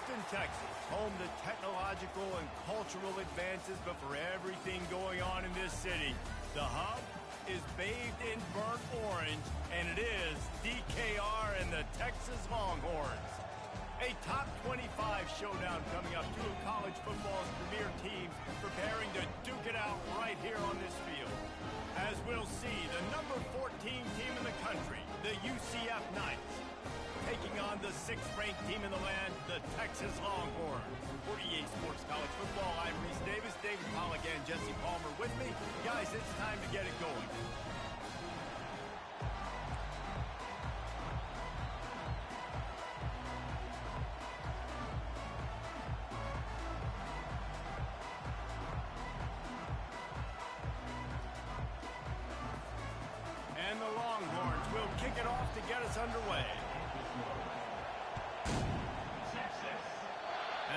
Houston, Texas, home to technological and cultural advances, but for everything going on in this city, the hub is bathed in burnt orange, and it is DKR and the Texas Longhorns. A top 25 showdown coming up. Two of college football's premier teams preparing to duke it out right here on this field. As we'll see, the number 14 team in the country, the UCF Knights, taking on the 6th-ranked team in the land, the Texas Longhorns. For EA Sports College Football, I'm Reese Davis, David Pollack, and Jesse Palmer with me. Guys, it's time to get it going. And the Longhorns will kick it off to get us underway.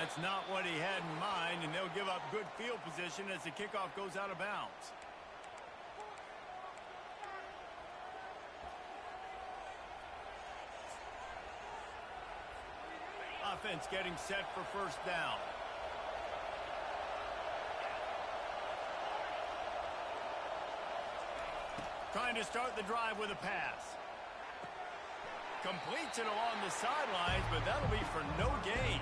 That's not what he had in mind, and they'll give up good field position as the kickoff goes out of bounds. Offense getting set for first down. Trying to start the drive with a pass. Completes it along the sidelines, but that'll be for no gain.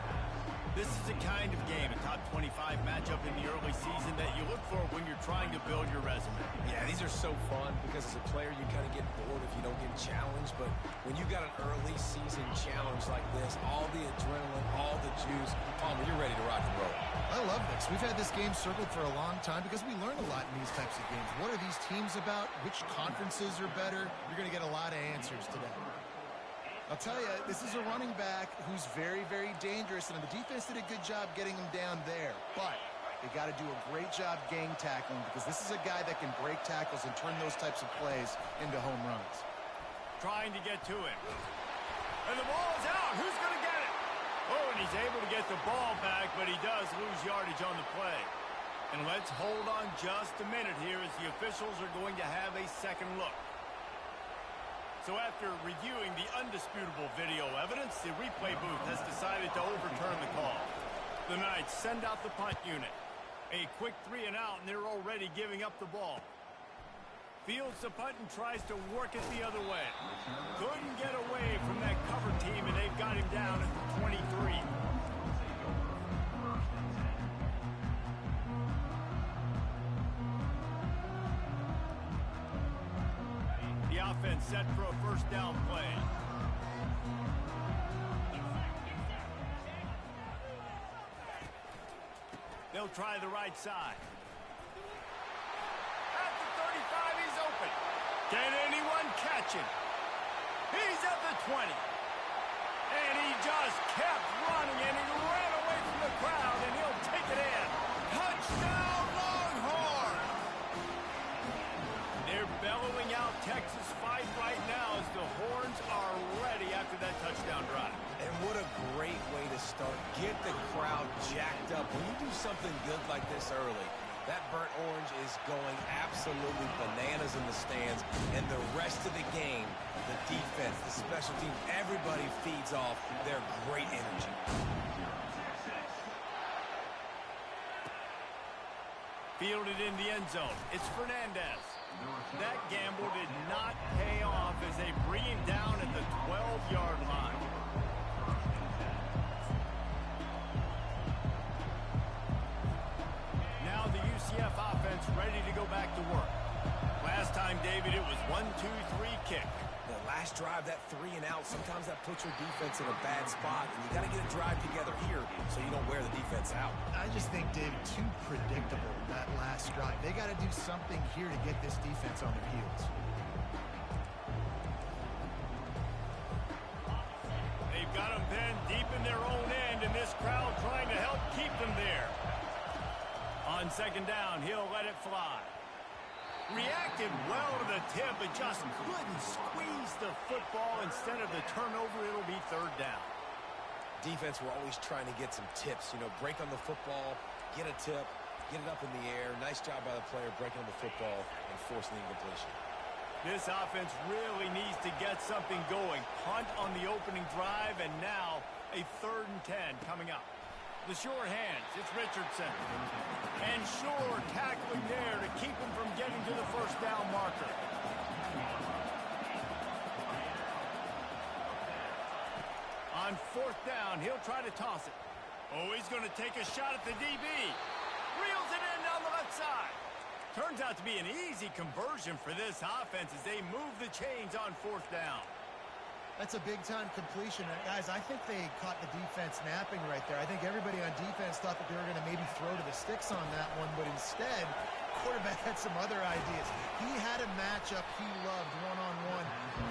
This is the kind of game, a top 25 matchup in the early season that you look for when you're trying to build your resume. Yeah, these are so fun because as a player you kind of get bored if you don't get challenged, but when you got an early season challenge like this, all the adrenaline, all the juice, Palmer, you're ready to rock and roll. I love this. We've had this game circled for a long time because we learn a lot in these types of games. What are these teams about? Which conferences are better? You're going to get a lot of answers today. I'll tell you, this is a running back who's very, very dangerous, and the defense did a good job getting him down there. But they got to do a great job gang tackling because this is a guy that can break tackles and turn those types of plays into home runs. Trying to get to him. And the ball is out. Who's going to get it? Oh, and he's able to get the ball back, but he does lose yardage on the play. And let's hold on just a minute here as the officials are going to have a second look. So after reviewing the undisputable video evidence, the replay booth has decided to overturn the call. The Knights send out the punt unit. A quick 3 and out, and they're already giving up the ball. Fields the punt and tries to work it the other way. Couldn't get away from that cover team, and they've got him down at the 23. The offense set for a first down play. They'll try the right side. At the 35, he's open. Can anyone catch him? He's at the 20. And he just kept running, and he ran away from the crowd, and he'll take it in. Touchdown, Longhorn! They're bellowing out Texas fight right now as the Horns are ready after that touchdown drive. And what a great way to start. Get the crowd jacked up. When you do something good like this early, that burnt orange is going absolutely bananas in the stands. And the rest of the game, the defense, the special team, everybody feeds off their great energy. Fielded in the end zone. It's Fernandez. That gamble did not pay off as they bring him down at the 12-yard line. Now the UCF offense ready to go back to work. Last time, David, it was 1-2-3 kick. The last drive, that 3 and out, sometimes that puts your defense in a bad spot, and you got to get a drive together here so you don't wear the defense out. I just think, David, too predictable, that last drive. They got to do something here to get this defense on their heels. They've got them pinned deep in their own end, and this crowd trying to help keep them there. On second down, he'll let it fly. Reacted well to the tip, but just couldn't squeeze the football. Instead of the turnover, it'll be third down. Defense, we're always trying to get some tips. You know, break on the football, get a tip, get it up in the air. Nice job by the player breaking on the football and forcing the incompletion. This offense really needs to get something going. Punt on the opening drive, and now A 3rd and 10 coming up. The sure hands, it's Richardson. And Shore tackling there to keep him from getting to the first down marker. On 4th down, he'll try to toss it. Oh, he's going to take a shot at the DB. Reels it in down the left side. Turns out to be an easy conversion for this offense as they move the chains on 4th down. That's a big-time completion. Guys, I think they caught the defense napping right there. I think everybody on defense thought that they were going to maybe throw to the sticks on that one, but instead, quarterback had some other ideas. He had a matchup he loved one-on-one,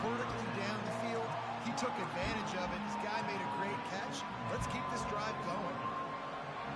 vertically down the field. He took advantage of it. This guy made a great catch. Let's keep this drive going.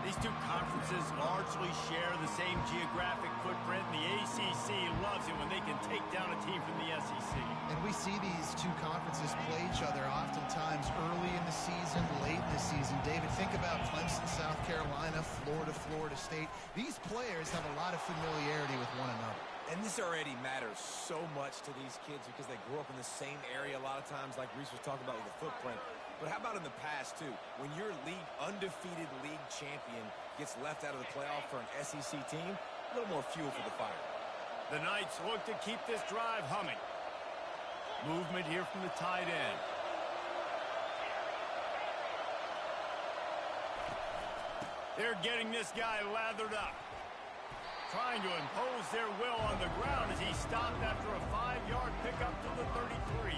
These two conferences largely share the same geographic footprint, and the ACC loves it when they can take down a team from the SEC. And we see these two conferences play each other oftentimes early in the season, late in the season. David, think about Clemson, South Carolina, Florida, Florida State. These players have a lot of familiarity with one another. And this already matters so much to these kids because they grew up in the same area a lot of times, like Reese was talking about with the footprint. But how about in the past, too? When your undefeated league champion gets left out of the playoff for an SEC team, a little more fuel for the fire. The Knights look to keep this drive humming. Movement here from the tight end. They're getting this guy lathered up. Trying to impose their will on the ground as he stopped after a 5-yard pickup to the 33.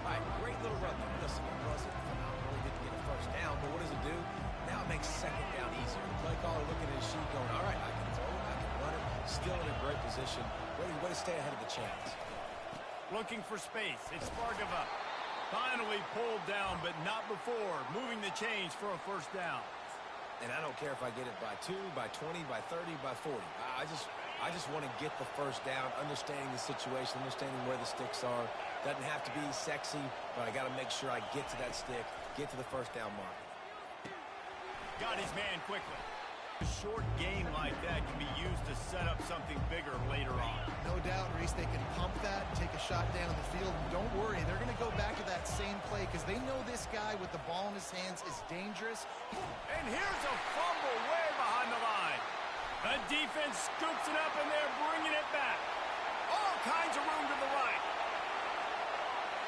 All right, great little run there. Listen, it wasn't phenomenal. He didn't get a first down, but what does it do? Now it makes 2nd down easier. The play caller looking at his sheet going, all right, I can throw it, I can run it. Still in a great position. Way to stay ahead of the chains. Looking for space. It's Spargava. Finally pulled down, but not before moving the chains for a first down. And I don't care if I get it by 2, by 20, by 30, by 40. I just want to get the first down, understanding the situation, understanding where the sticks are. Doesn't have to be sexy, but I got to make sure I get to that stick, get to the first down mark. Got his man quickly. A short game like that can be used to set up something bigger later on. No doubt, Reese, they can pump that, take a shot down the field, and don't worry, they're going to go back to that same play because they know this guy with the ball in his hands is dangerous. And here's a fumble way behind the line. The defense scoops it up, and they're bringing it back. All kinds of room to the right.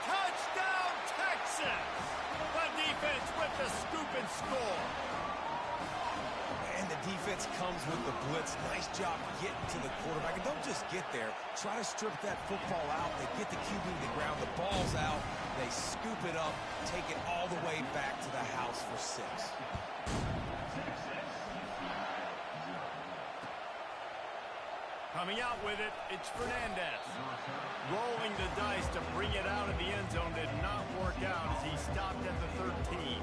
Touchdown, Texas! The defense with the scoop and score. And the defense comes with the blitz. Nice job getting to the quarterback. And don't just get there. Try to strip that football out. They get the QB to the ground. The ball's out. They scoop it up, take it all the way back to the house for 6. Coming out with it, it's Fernandez. Rolling the dice to bring it out of the end zone did not work out as he stopped at the 13.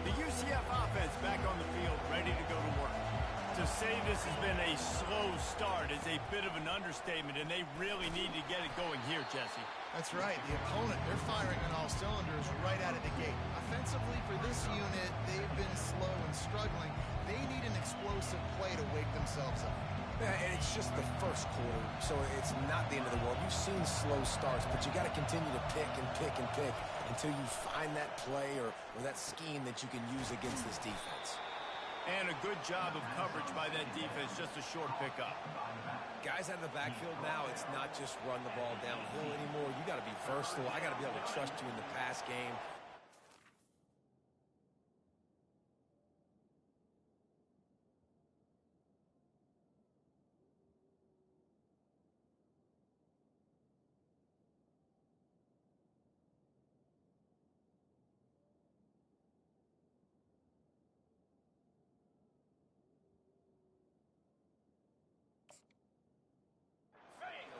The UCF offense back on the field, ready to go to work. To say this has been a slow start is a bit of an understatement, and they really need to get it going here, Jesse. That's right. The opponent, they're firing on all cylinders right out of the gate. Offensively, for this unit, they've been slow and struggling. They need an explosive play to wake themselves up. Yeah, and it's just the first quarter, so it's not the end of the world. You've seen slow starts, but you got to continue to pick and pick and pick until you find that play or that scheme that you can use against this defense. And a good job of coverage by that defense, just a short pickup. Guys out of the backfield now, it's not just run the ball downhill anymore. You got to be versatile. I got to be able to trust you in the pass game.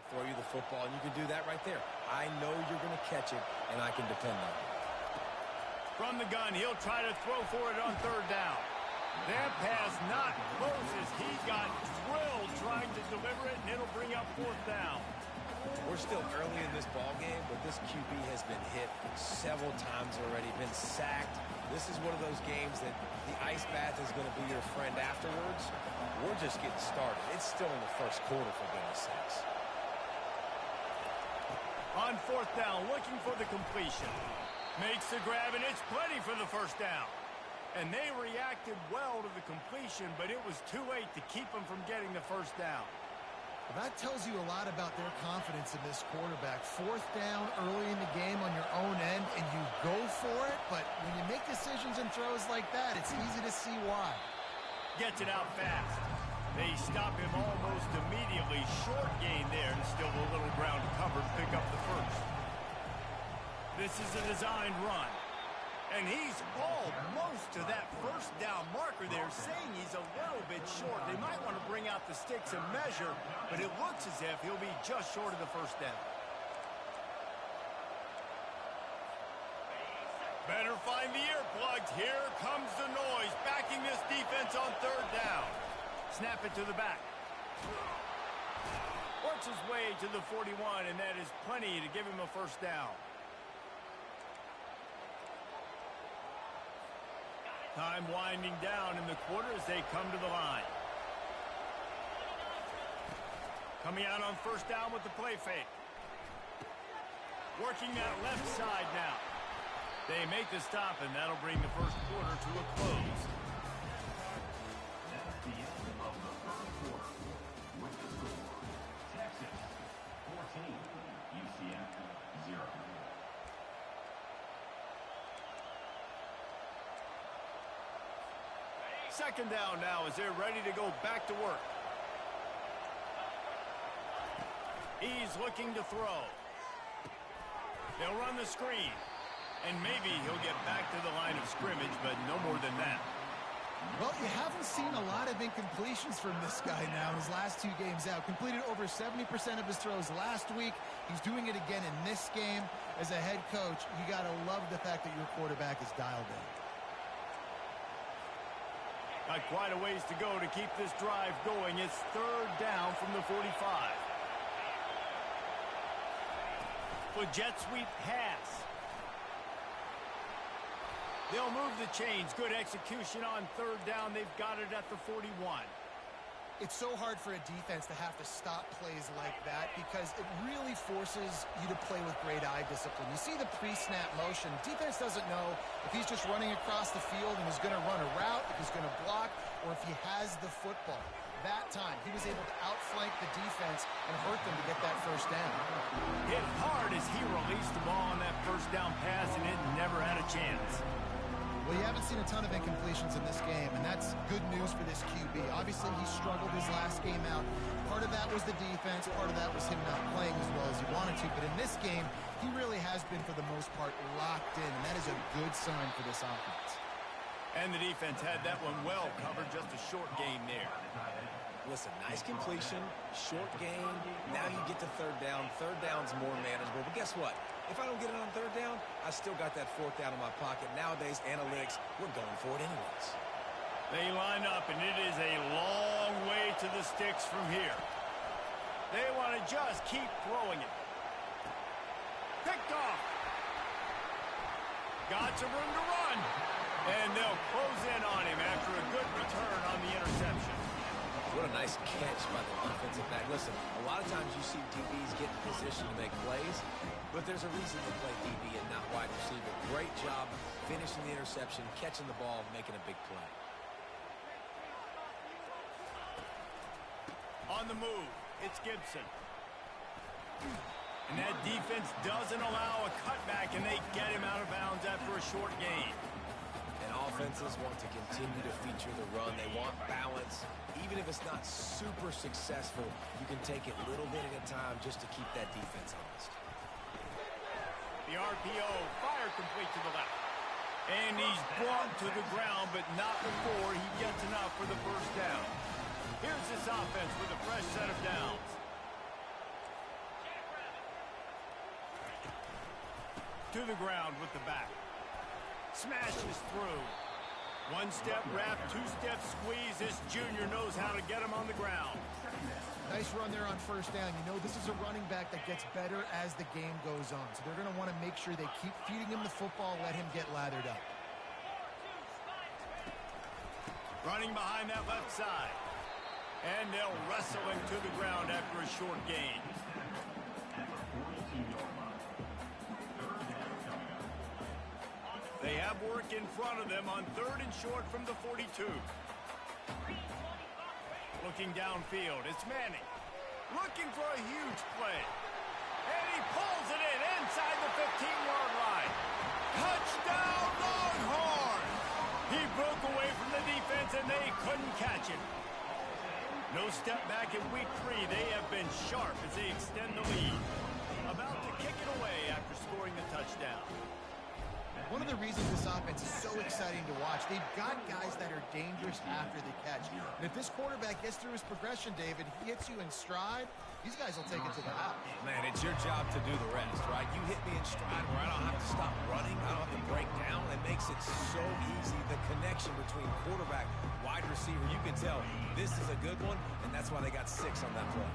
Throw you the football, and you can do that right there. I know you're going to catch it, and I can depend on it. From the gun, he'll try to throw for it on 3rd down. That pass not close as he got drilled trying to deliver it, and it'll bring up 4th down. We're still early in this ball game, but this QB has been hit several times already, been sacked. This is one of those games that the ice bath is going to be your friend afterwards. We're just getting started. It's still in the first quarter, for goodness sakes. On fourth down, looking for the completion. Makes the grab, and it's plenty for the first down. And they reacted well to the completion, but it was too late to keep them from getting the first down. Well, that tells you a lot about their confidence in this quarterback. Fourth down early in the game on your own end, and you go for it, but when you make decisions and throws like that, it's easy to see why. Gets it out fast. They stop him almost immediately. Short gain there, and still a little ground covered to pick up the first. This is a designed run. And he's almost to that first down marker there, saying he's a little bit short. They might want to bring out the sticks and measure, but it looks as if he'll be just short of the first down. Better find the earplugs. Here comes the noise, backing this defense on third down. Snap it to the back. Works his way to the 41, and that is plenty to give him a first down. Time winding down in the quarter as they come to the line. Coming out on first down with the play fake. Working that left side now. They make the stop, and that'll bring the first quarter to a close. That's the end of the first quarter. With the score, Texas 14, UCF 0. Second down now as they're ready to go back to work. He's looking to throw. They'll run the screen. And maybe he'll get back to the line of scrimmage, but no more than that. Well, you haven't seen a lot of incompletions from this guy now in his last two games out. Completed over 70% of his throws last week. He's doing it again in this game. As a head coach, you got to love the fact that your quarterback is dialed in. Got quite a ways to go to keep this drive going. It's third down from the 45. For jet sweep pass. They'll move the chains. Good execution on third down. They've got it at the 41. It's so hard for a defense to have to stop plays like that because it really forces you to play with great eye discipline. You see the pre-snap motion. Defense doesn't know if he's just running across the field and is going to run a route, if he's going to block, or if he has the football. That time, he was able to outflank the defense and hurt them to get that first down. Hit hard as he released the ball on that first down pass, and it never had a chance. Well, you haven't seen a ton of incompletions in this game, and that's good news for this QB. Obviously, he struggled his last game out. Part of that was the defense. Part of that was him not playing as well as he wanted to. But in this game, he really has been, for the most part, locked in, and that is a good sign for this offense. And the defense had that one well covered, just a short gain there. Listen, nice completion, short gain. Now you get to third down. Third down's more manageable. But guess what? If I don't get it on third down, I still got that fourth down in my pocket. Nowadays, analytics, we're going for it anyways. They line up, and it is a long way to the sticks from here. They want to just keep throwing it. Picked off. Got some room to run. And they'll close in on him after a good return on the interception. What a nice catch by the defensive back. Listen, a lot of times you see DBs get in position to make plays, but there's a reason to play DB and not wide receiver. Great job finishing the interception, catching the ball, making a big play. On the move, it's Gibson. And that defense doesn't allow a cutback, and they get him out of bounds after a short gain. And offenses want to continue to feature the run. They want balance. Even if it's not super successful, you can take it little bit at a time just to keep that defense honest. The RPO fired complete to the left. And he's brought to the ground, but not before he gets enough for the first down. Here's this offense with a fresh set of downs. To the ground with the back. Smashes through. One step wrap, two-step squeeze. This junior knows how to get him on the ground. Nice run there on first down. You know, this is a running back that gets better as the game goes on. So they're going to want to make sure they keep feeding him the football, let him get lathered up. Running behind that left side. And they'll wrestle him to the ground after a short gain. They have work in front of them on 3rd and short from the 42. Looking downfield, it's Manning. Looking for a huge play. And he pulls it in inside the 15-yard line. Touchdown, Longhorns! He broke away from the defense, and they couldn't catch him. No step back in week 3. They have been sharp as they extend the lead. About to kick it away after scoring the touchdown. One of the reasons this offense is so exciting to watch, they've got guys that are dangerous after the catch. And if this quarterback gets through his progression, David, he hits you in stride, these guys will take it to the house. Man, it's your job to do the rest, right? You hit me in stride where I don't have to stop running. I don't have to break down. It makes it so easy. The connection between quarterback, wide receiver, you can tell this is a good one, and that's why they got 6 on that play.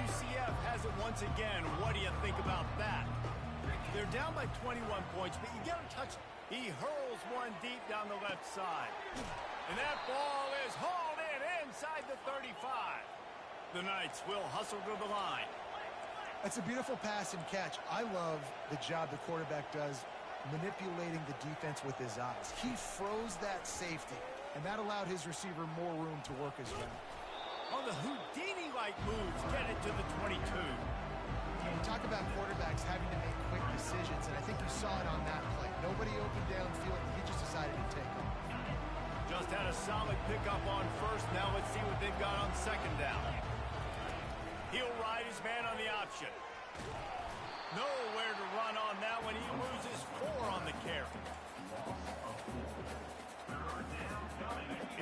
UCF has it once again. What do you think about that? They're down by 21 points, but you get a touch. He hurls one deep down the left side. And that ball is hauled in inside the 35. The Knights will hustle to the line. That's a beautiful pass and catch. I love the job the quarterback does manipulating the defense with his eyes. He froze that safety, and that allowed his receiver more room to work his route. Oh, the Houdini-like moves get it to the 22. We talk about quarterbacks having to make quick decisions, and I think you saw it on that play. Nobody opened downfield, and he just decided to take it. Just had a solid pickup on 1st. Now let's see what they've got on 2nd down. He'll ride his man on the option. Nowhere to run on that one. He loses 4 on the carry.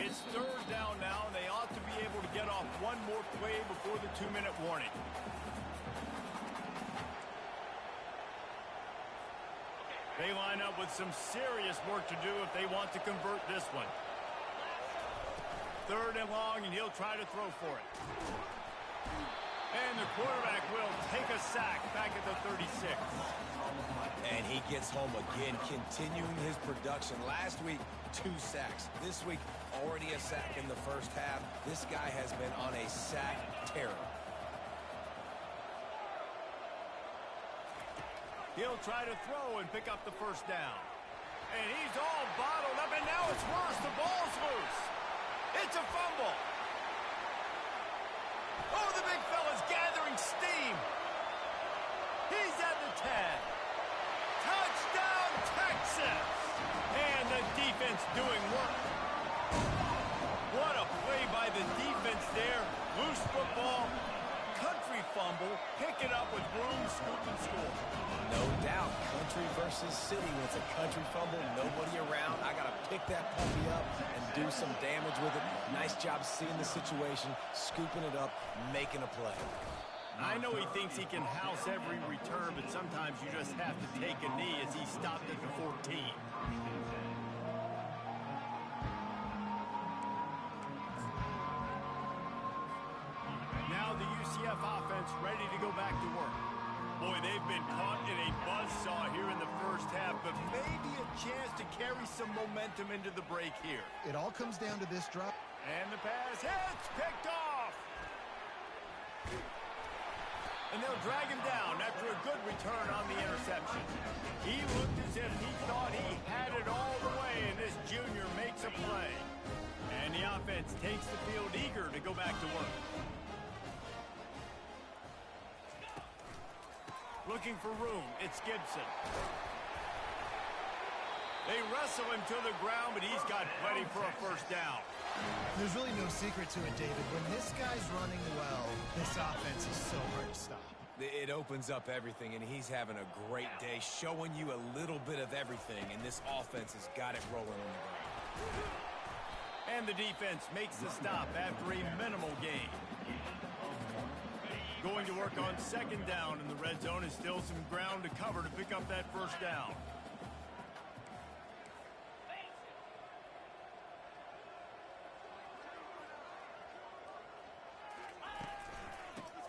It's 3rd down now, and they ought to be able to get off one more play before the 2-minute warning. They line up with some serious work to do if they want to convert this one. 3rd and long, and he'll try to throw for it. And the quarterback will take a sack back at the 36. And he gets home again, continuing his production. Last week, 2 sacks. This week, already a sack in the first half. This guy has been on a sack terror. He'll try to throw and pick up the 1st down. And he's all bottled up, and now it's worse. The ball's loose. It's a fumble. Oh, the big fella's gathering steam. He's at the 10. Touchdown, Texas. And the defense doing work. What a play by the defense there. Loose football. Country fumble. Pick it up with room, scoop, and score. No doubt, country versus city. When it's a country fumble, nobody around. I got to pick that puppy up and do some damage with it. Nice job seeing the situation, scooping it up, making a play. I know he thinks he can house every return, but sometimes you just have to take a knee as he stopped at the 14. Now the UCF offense ready to go back to work. Boy, they've been caught in a buzzsaw here in the first half, but maybe a chance to carry some momentum into the break here. It all comes down to this drop. And the pass hits, picked off. And they'll drag him down after a good return on the interception. He looked as if he thought he had it all the way, and this junior makes a play. And the offense takes the field eager to go back to work. Looking for room, it's Gibson. They wrestle him to the ground, but he's got plenty for a 1st down. There's really no secret to it, David. When this guy's running well, this offense is so hard to stop. It opens up everything, and he's having a great day, showing you a little bit of everything, and this offense has got it rolling on the ground. And the defense makes the stop after a minimal gain. Going to work on 2nd down, and the red zone is still some ground to cover to pick up that 1st down.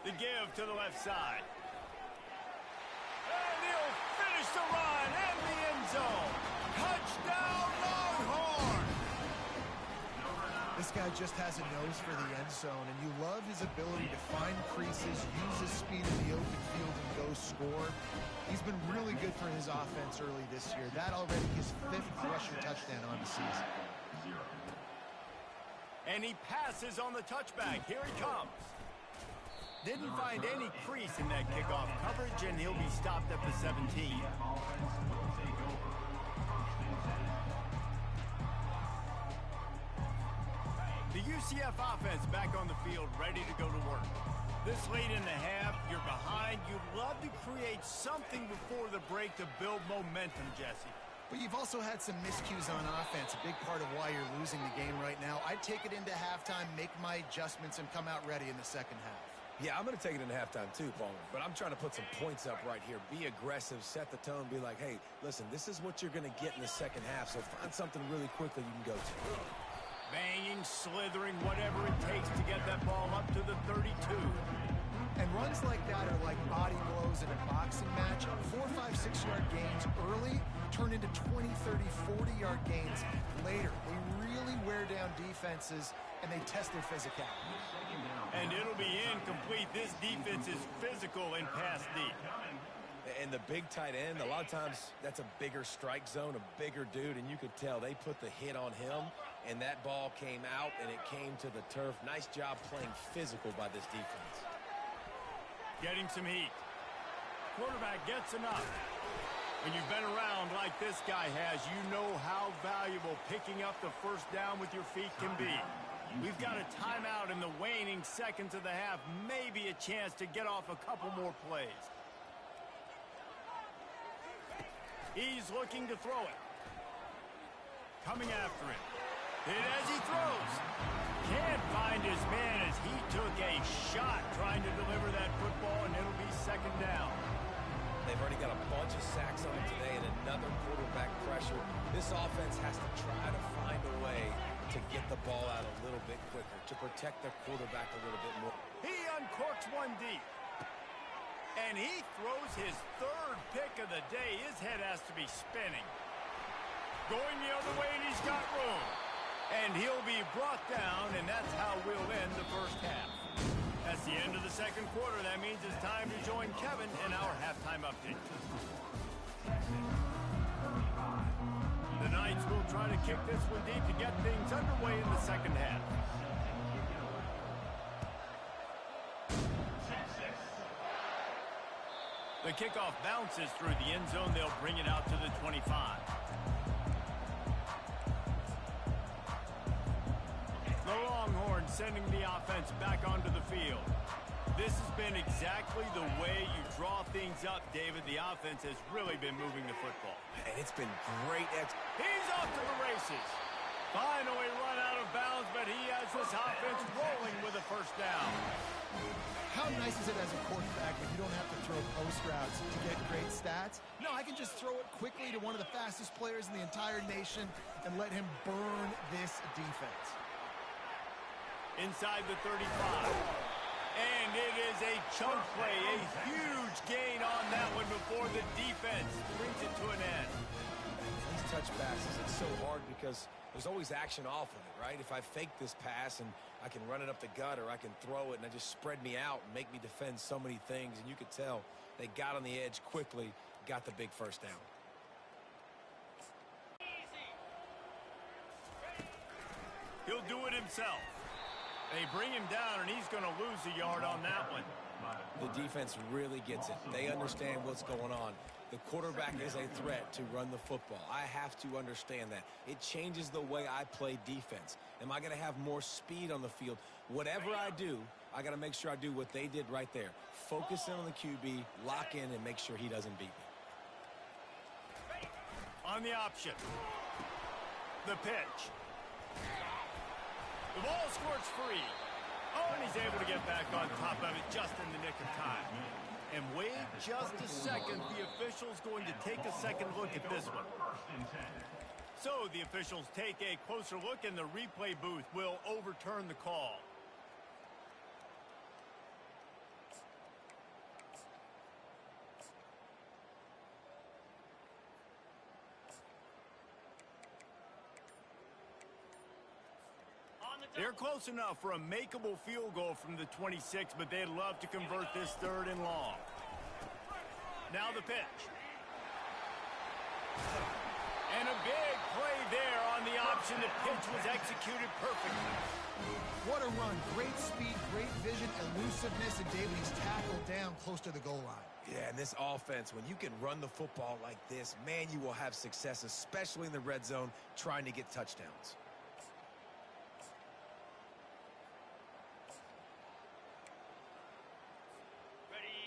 The give to the left side. And he'll finish the run and the end zone. Touchdown, Longhorns! This guy just has a nose for the end zone, and you love his ability to find creases, use his speed in the open field, and go score. He's been really good for his offense early this year. That already his 5th rushing touchdown on the season. And he passes on the touchback. Here he comes. Didn't find any crease in that kickoff coverage, and he'll be stopped at the 17. The UCF offense back on the field, ready to go to work. This late in the half, you're behind. You'd love to create something before the break to build momentum, Jesse. But you've also had some miscues on offense, a big part of why you're losing the game right now. I'd take it into halftime, make my adjustments, and come out ready in the second half. Yeah, I'm going to take it into halftime too, Paul. But I'm trying to put some points up right here. Be aggressive, set the tone, be like, hey, listen, this is what you're going to get in the second half, so find something really quickly you can go to. Banging, slithering, whatever it takes to get that ball up to the 32. And runs like that are like body blows in a boxing match. 4, 5, 6-yard gains early turn into 20, 30, 40-yard gains later. They really wear down defenses, and they test their physicality. And it'll be incomplete. This defense is physical and pass deep. And the big tight end, a lot of times that's a bigger strike zone, a bigger dude, and you could tell they put the hit on him, and that ball came out, and it came to the turf. Nice job playing physical by this defense. Getting some heat. Quarterback gets enough. When you've been around like this guy has, you know how valuable picking up the first down with your feet can be. We've got a timeout in the waning seconds of the half. Maybe a chance to get off a couple more plays. He's looking to throw it. Coming after him. Hit as he throws. Can't find his man as he took a shot trying to deliver that football, and it'll be second down. They've already got a bunch of sacks on him today and another quarterback pressure. This offense has to try to find a way to get the ball out a little bit quicker, to protect their quarterback a little bit more. He uncorks one deep. And he throws his 3rd pick of the day. His head has to be spinning. Going the other way, and he's got room. And he'll be brought down, and that's how we'll end the first half. That's the end of the second quarter. That means it's time to join Kevin in our halftime update. The Knights will try to kick this one deep to get things underway in the second half. The kickoff bounces through the end zone. They'll bring it out to the 25. The Longhorns sending the offense back onto the field. This has been exactly the way you draw things up, David. The offense has really been moving the football. And it's been great. He's off to the races. Finally run out of bounds, but he has this offense rolling with a first down. How nice is it as a quarterback when you don't have to throw post routes to get great stats? No, I can just throw it quickly to one of the fastest players in the entire nation and let him burn this defense. Inside the 35. And it is a chunk play, a huge gain on that one before the defense brings it to an end. These touch passes, it's so hard because there's always action off of it, right? If I fake this pass and I can run it up the gut, or I can throw it and it just spread me out and make me defend so many things, and you could tell they got on the edge quickly, got the big first down. He'll do it himself. They bring him down, and he's going to lose a yard on that one. The defense really gets it. They understand what's going on. The quarterback is a threat to run the football. I have to understand that. It changes the way I play defense. Am I going to have more speed on the field? Whatever I do, I got to make sure I do what they did right there. Focus in on the QB, lock in, and make sure he doesn't beat me. On the option. The pitch. The ball squirts free. Oh, and he's able to get back on top of it just in the nick of time. And wait just a second. The official's going to take a second look at this one. So the officials take a closer look, and the replay booth will overturn the call. On the They're close enough for a makeable field goal from the 26, but they'd love to convert this 3rd and long. Now the pitch. And a big play there on the option. The pitch was executed perfectly. What a run. Great speed, great vision, elusiveness, and Daly's tackled down close to the goal line. Yeah, and this offense, when you can run the football like this, man, you will have success, especially in the red zone, trying to get touchdowns.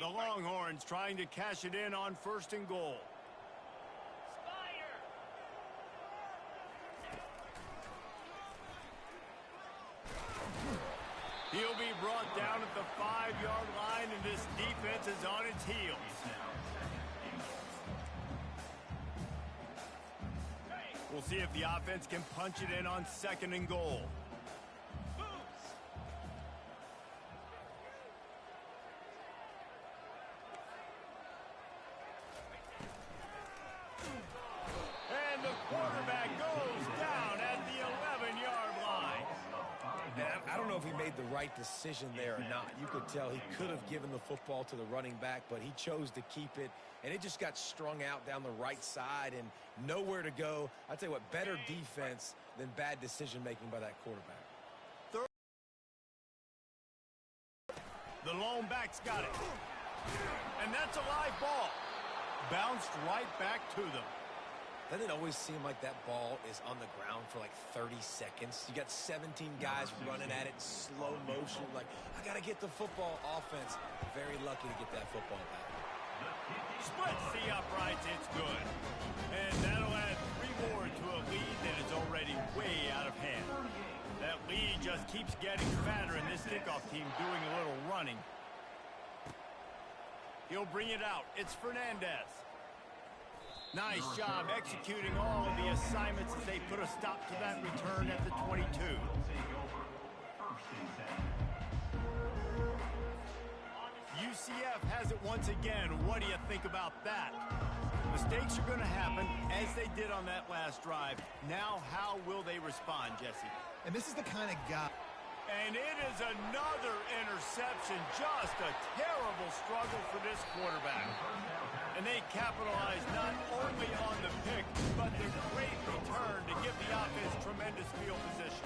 The Longhorns trying to cash it in on 1st and goal. He'll be brought down at the 5-yard line, and this defense is on its heels. We'll see if the offense can punch it in on 2nd and goal. And the quarterback goes down at the 11-yard line. And I don't know if he made the right decision there or not. You could tell he could have given the football to the running back, but he chose to keep it, and it just got strung out down the right side and nowhere to go. I'll tell you what, better defense than bad decision-making by that quarterback. The lone back's got it. And that's a live ball. Bounced right back to them. Doesn't it always seem like that ball is on the ground for like 30 seconds? You got 17 guys running at it in slow motion. Like, I got to get the football. Offense, very lucky to get that football back. Splits the uprights. It's good. And that'll add 3 more to a lead that is already way out of hand. That lead just keeps getting fatter, and this kickoff team doing a little running. He'll bring it out. It's Fernandez. Nice job executing all of the assignments as they put a stop to that return at the 22. UCF has it once again. What do you think about that? Mistakes are going to happen, as they did on that last drive. Now, how will they respond, Jesse? And this is the kind of guy. And it is another interception. Just a terrible struggle for this quarterback. And they capitalize not only on the pick, but the great return to give the offense tremendous field position.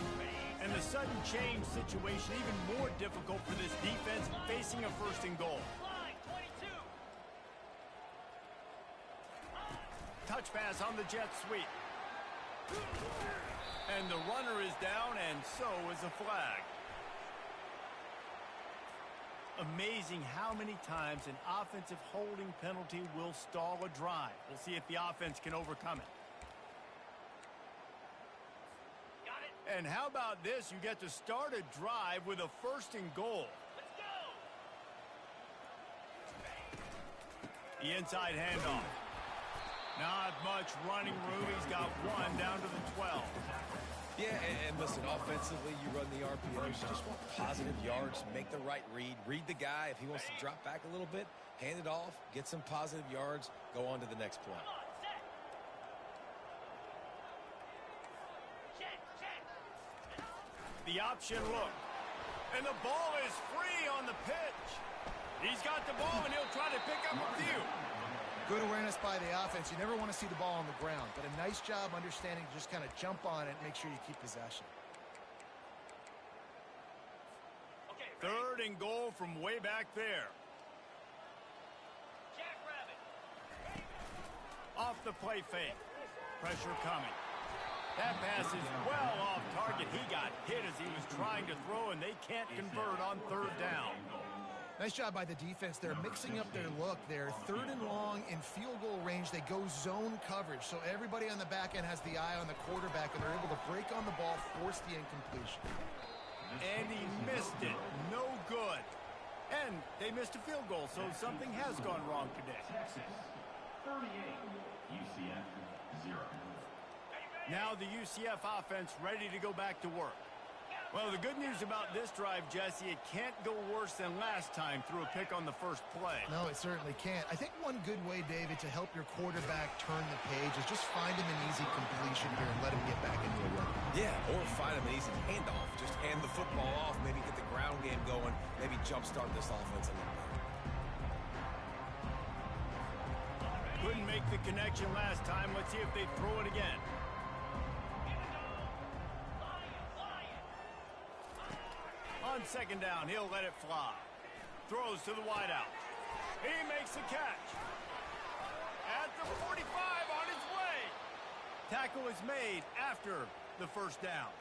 And the sudden change situation even more difficult for this defense facing a 1st and goal. Touch pass on the jet sweep. And the runner is down, and so is a flag. Amazing how many times an offensive holding penalty will stall a drive. We'll see if the offense can overcome it. Got it. And how about this? You get to start a drive with a 1st and goal. Let's go. The inside handoff. Not much running room. He's got 1 down to the 12. Yeah, and listen, offensively, you run the RPOs, you just want positive yards, make the right read the guy. If he wants to drop back a little bit, hand it off, get some positive yards, go on to the next play. The option look. And the ball is free on the pitch. He's got the ball, and he'll try to pick up a few. Good awareness by the offense. You never want to see the ball on the ground, but a nice job understanding to just kind of jump on it and make sure you keep possession. 3rd and goal from way back there. Off the play fake. Pressure coming. That pass is well off target. He got hit as he was trying to throw, and they can't convert on 3rd down. Nice job by the defense. They're mixing up their look there. 3rd and long in field goal range. They go zone coverage. So everybody on the back end has the eye on the quarterback, and they're able to break on the ball, force the incompletion. And he missed it. No good. And they missed a field goal, so something has gone wrong today. Texas, 38. UCF, 0. Now the UCF offense ready to go back to work. Well, the good news about this drive, Jesse, it can't go worse than last time through a pick on the first play. No, it certainly can't. I think one good way, David, to help your quarterback turn the page is just find him an easy completion here and let him get back into a run. Yeah, or find him an easy handoff. Just hand hand the football off, maybe get the ground game going, maybe jumpstart this offense a little bit. Couldn't make the connection last time. Let's see if they throw it again. On second down, he'll let it fly. Throws to the wideout. He makes the catch. At the 45, on his way. Tackle is made after the first down.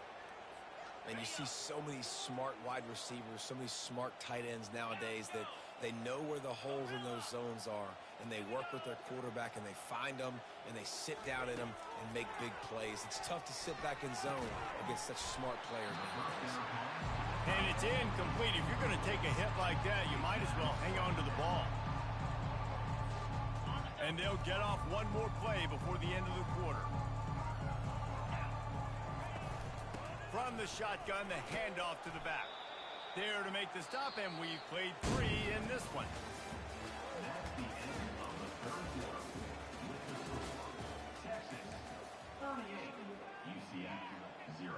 And you see so many smart wide receivers, so many smart tight ends nowadays that they know where the holes in those zones are, and they work with their quarterback, and they find them, and they sit down in them and make big plays. It's tough to sit back in zone against such smart players nowadays. And it's incomplete. If you're going to take a hit like that, you might as well hang on to the ball. And they'll get off one more play before the end of the quarter. From the shotgun, the handoff to the back. There to make the stop, and we've played 3 in this one. That's the end of the third quarter. With the score, Texas 38, UCF 0.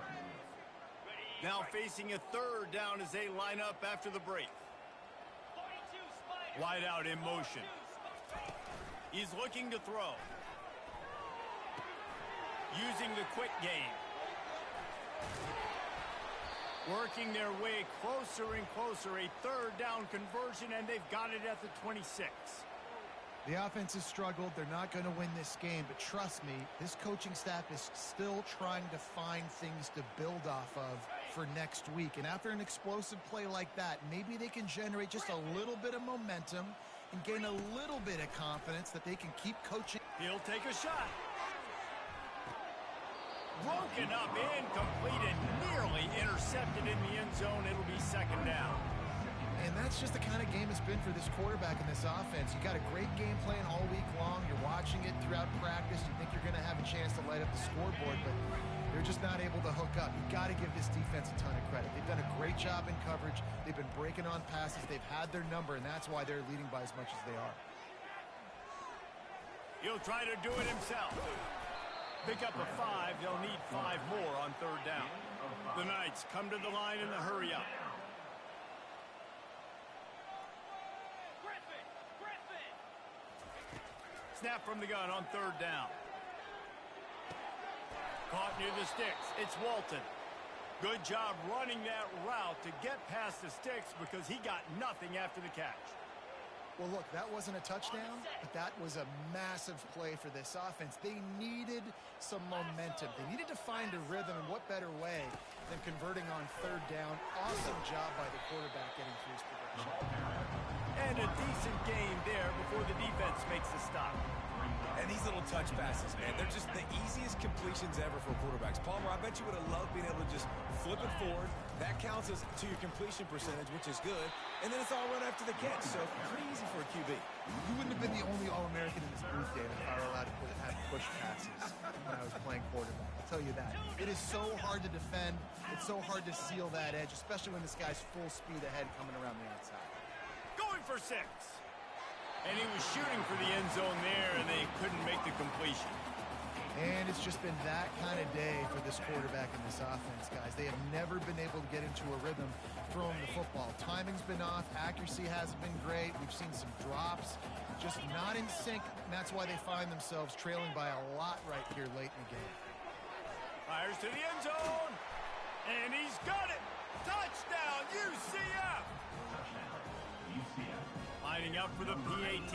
Now facing a third down as they line up after the break. Wide out in motion. He's looking to throw. Using the quick game. Working their way closer and closer. A third down conversion, and they've got it at the 26. The offense has struggled. They're not going to win this game, but trust me, this coaching staff is still trying to find things to build off of for next week. And after an explosive play like that, maybe they can generate just a little bit of momentum and gain a little bit of confidence that they can keep coaching. He'll take a shot. Broken up, incomplete, and nearly intercepted in the end zone. It'll be second down. And that's just the kind of game it's been for this quarterback and this offense. You got a great game plan all week long. You're watching it throughout practice. You think you're going to have a chance to light up the scoreboard, but they're just not able to hook up. You got to give this defense a ton of credit. They've done a great job in coverage. They've been breaking on passes. They've had their number, and that's why they're leading by as much as they are. He'll try to do it himself. Pick up a 5. They'll need 5 more on third down. The Knights come to the line in the hurry up. Snap from the gun on third down. Caught near the sticks. It's Walton. Good job running that route to get past the sticks because he got nothing after the catch. Well, look, that wasn't a touchdown, but that was a massive play for this offense. They needed some momentum. They needed to find a rhythm, and what better way than converting on third down. Awesome job by the quarterback getting through his progression. And a decent game there before the defense makes the stop. And these little touch passes, man, they're just the easiest completions ever for quarterbacks. Palmer, I bet you would have loved being able to just flip it forward. That counts as to your completion percentage, which is good. And then it's all run after the catch, so pretty easy for a QB. You wouldn't have been the only All-American in this booth, David, if I were allowed to have push passes when I was playing quarterback. I'll tell you that. It is so hard to defend. It's so hard to seal that edge, especially when this guy's full speed ahead coming around the outside. Going for 6. And he was shooting for the end zone there, and they couldn't make the completion. And it's just been that kind of day for this quarterback and this offense, guys. They have never been able to get into a rhythm throwing the football. Timing's been off. Accuracy hasn't been great. We've seen some drops, just not in sync. And that's why they find themselves trailing by a lot right here late in the game. Fires to the end zone. And he's got it. Touchdown, UCF. Touchdown, UCF. Lining up for the PAT.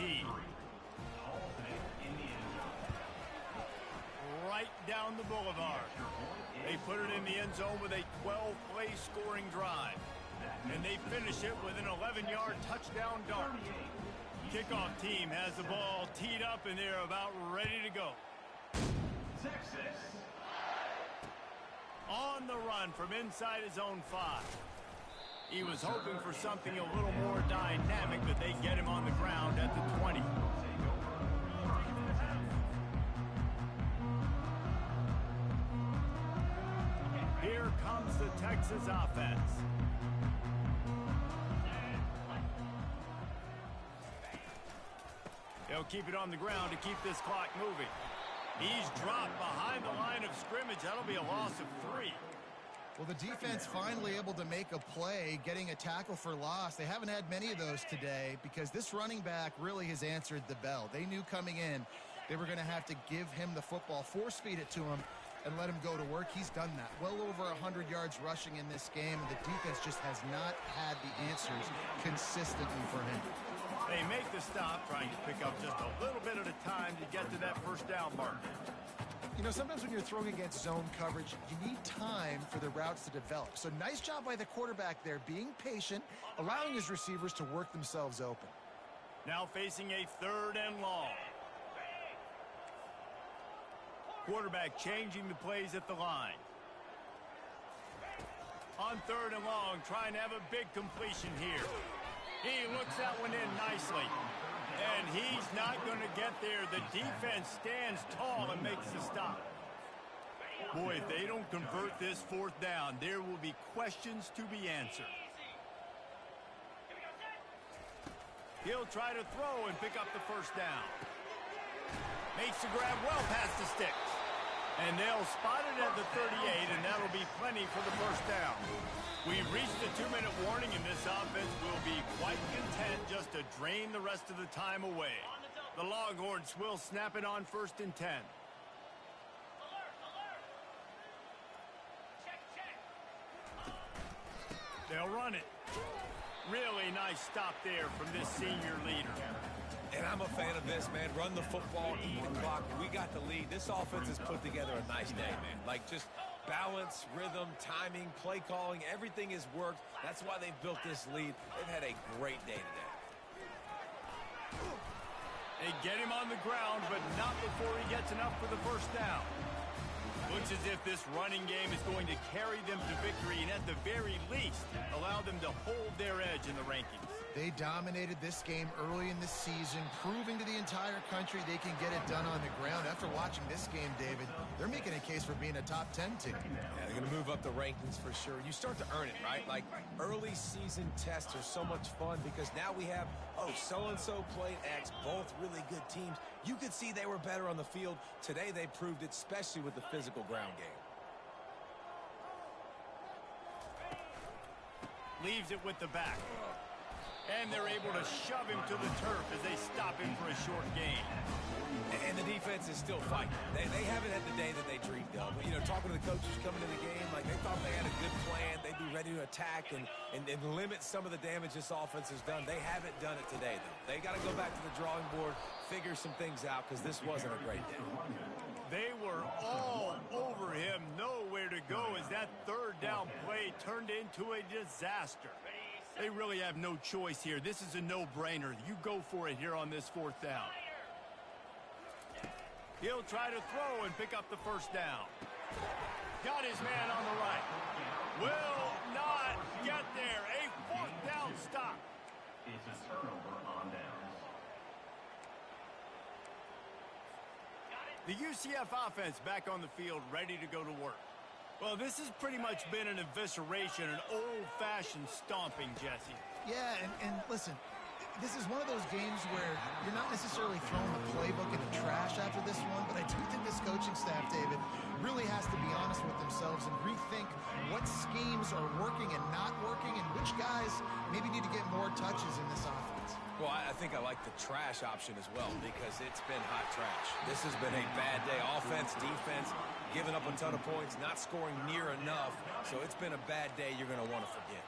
Right down the boulevard. They put it in the end zone with a 12-play scoring drive. And they finish it with an 11-yard touchdown dart. Kickoff team has the ball teed up, and they're about ready to go. Texas. On the run from inside his own 5. He was hoping for something a little more dynamic, but they get him on the ground at the 20. Here comes the Texas offense. They'll keep it on the ground to keep this clock moving. He's dropped behind the line of scrimmage. That'll be a loss of 3. Well, the defense finally able to make a play, getting a tackle for loss. They haven't had many of those today because this running back really has answered the bell. They knew coming in they were going to have to give him the football, force feed it to him, and let him go to work. He's done that. Well over 100 yards rushing in this game, and the defense just has not had the answers consistently for him. They make the stop, trying to pick up just a little bit at a time to get to that first down mark. You know, sometimes when you're throwing against zone coverage, you need time for the routes to develop. So nice job by the quarterback there, being patient, allowing his receivers to work themselves open. Now facing a 3rd and long. Quarterback changing the plays at the line. On 3rd and long, trying to have a big completion here. He looks that one in nicely. And he's not going to get there. The defense stands tall and makes the stop. Boy, if they don't convert this 4th down, there will be questions to be answered. He'll try to throw and pick up the first down. Makes the grab well past the sticks. And they'll spot it at the 38, and that'll be plenty for the first down. We've reached the 2-minute warning, and this offense will be quite content just to drain the rest of the time away. The Longhorns will snap it on 1st and 10. They'll run it. Really nice stop there from this senior leader. And I'm a fan of this, man. Run the football, eat the clock. We got the lead. This offense has put together a nice day, man. Like, just balance, rhythm, timing, play calling, everything has worked. That's why they've built this lead. They've had a great day today. They get him on the ground, but not before he gets enough for the first down. Looks as if this running game is going to carry them to victory and at the very least allow them to hold their edge in the rankings. They dominated this game early in the season, proving to the entire country they can get it done on the ground. After watching this game, David, they're making a case for being a top 10 team. Yeah, they're going to move up the rankings for sure. You start to earn it, right? Like, early season tests are so much fun because now we have, so-and-so played X, both really good teams. You could see they were better on the field. Today they proved it, especially with the physical ground game. Leaves it with the back. And they're able to shove him to the turf as they stop him for a short gain. And the defense is still fighting. They haven't had the day that they dreamed of. But, you know, talking to the coaches coming into the game, like they thought they had a good plan. They'd be ready to attack and limit some of the damage this offense has done. They haven't done it today, though. They got to go back to the drawing board, figure some things out, because this wasn't a great day. They were all over him, nowhere to go as that 3rd down play turned into a disaster. They really have no choice here. This is a no-brainer. You go for it here on this 4th down. He'll try to throw and pick up the first down. Got his man on the right. Will not get there. A 4th down stop. It's a turnover on downs. The UCF offense back on the field, ready to go to work. Well, this has pretty much been an evisceration, an old-fashioned stomping, Jesse. Yeah, and listen, this is one of those games where you're not necessarily throwing the playbook in the trash after this one, but I do think this coaching staff, David, really has to be honest with themselves and rethink what schemes are working and not working and which guys maybe need to get more touches in this offense. Well, I think I like the trash option as well because it's been hot trash. This has been a bad day. Offense, defense, giving up a ton of points, not scoring near enough. So it's been a bad day you're going to want to forget.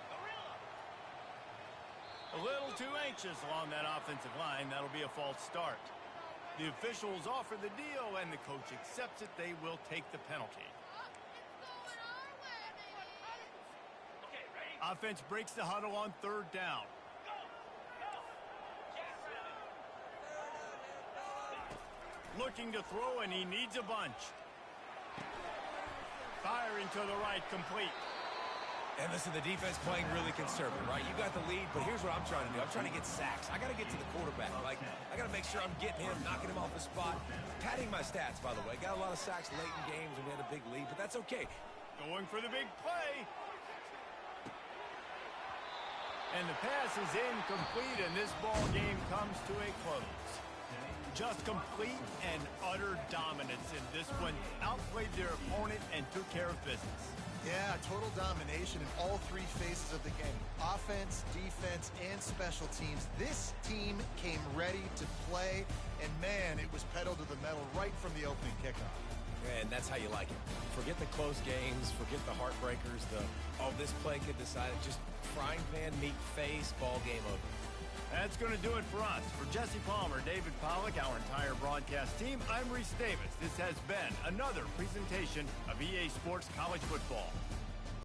A little too anxious along that offensive line. That'll be a false start. The officials offer the deal, and the coach accepts it. They will take the penalty. Offense breaks the huddle on 3rd down. Looking to throw, and he needs a bunch. Firing to the right, complete. And listen, the defense playing really conservative, right? You got the lead, but here's what I'm trying to do. I'm trying to get sacks. I got to get to the quarterback. Like, I got to make sure I'm getting him, knocking him off the spot. Padding my stats, by the way. Got a lot of sacks late in games when we had a big lead, but that's okay. Going for the big play. And the pass is incomplete, and this ball game comes to a close. Just complete and utter dominance in this one. Outplayed their opponent and took care of business. Yeah, total domination in all three phases of the game. Offense, defense, and special teams. This team came ready to play, and man, it was pedal to the metal right from the opening kickoff. And that's how you like it. Forget the close games, forget the heartbreakers, this play could decide it. Just frying pan, meat face, ball game over. That's going to do it for us. For Jesse Palmer, David Pollack, our entire broadcast team, I'm Reese Davis. This has been another presentation of EA Sports College Football.